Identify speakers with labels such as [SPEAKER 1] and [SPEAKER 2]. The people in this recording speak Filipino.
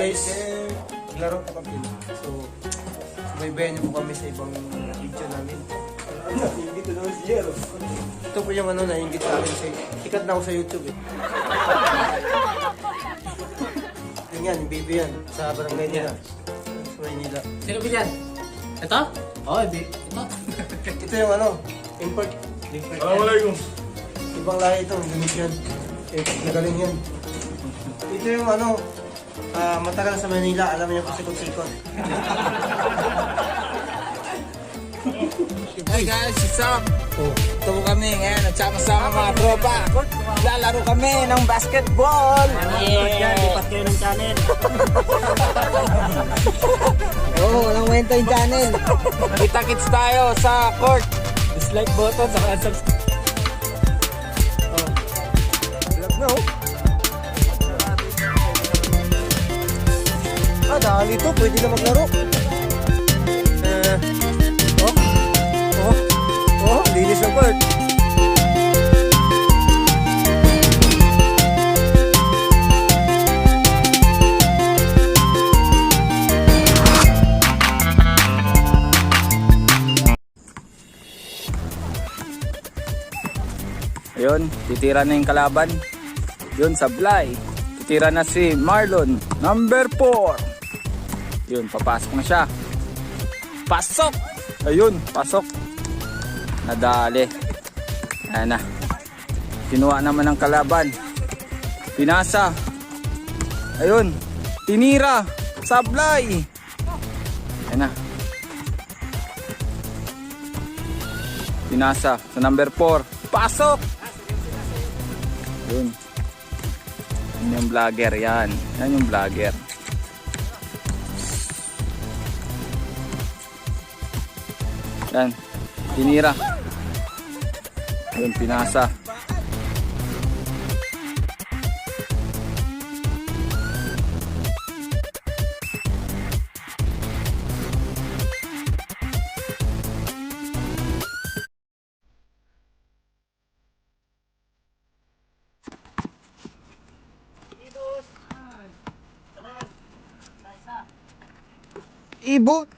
[SPEAKER 1] guys, maglaro po kami. So, subaybayan niyo po kami sa ibang video namin. Dito naman si Jero. Ito po yung nainggit sa akin. Sikat na ako sa YouTube eh. Yan, yung baby yan. Sa barangay nila. Sa Maynila.
[SPEAKER 2] Sino ba yan? Ito? Oo, ito.
[SPEAKER 1] Ito yung import.
[SPEAKER 3] Assalamualaikum.
[SPEAKER 1] Ibang lahi ito, Indonesian. Nagaling yan. Ito yung matagal sa Manila, alam niyo pasikot-sikot.
[SPEAKER 4] Hey guys, what's up? Ito po kami ngayon at sama-sama mga tropa. Lalaro kami ng basketball.
[SPEAKER 2] Yan, lipat kayo ng channel.
[SPEAKER 4] Oo, walang kwenta yung channel. Kita-kits tayo sa court.
[SPEAKER 2] Dislike button sa unsubscribe.
[SPEAKER 1] No? Dahil ito, pwede na maglaro. Linis ng court.
[SPEAKER 4] Ayun, titira na yung kalaban. Yun, sablay. Titira na si Marlon, number 4. Yun, papasok na siya. Pasok! Ayun, pasok. Nadali. Ayan na. Kinuha naman ng kalaban. Pinasa. Ayun, tinira. Sablay. Ayan na. Pinasa sa number 4. Pasok! Yun. Yan yung vlogger, yan. Yan yung vlogger. Yan. Tinira. Yun, pinasa. Ibot.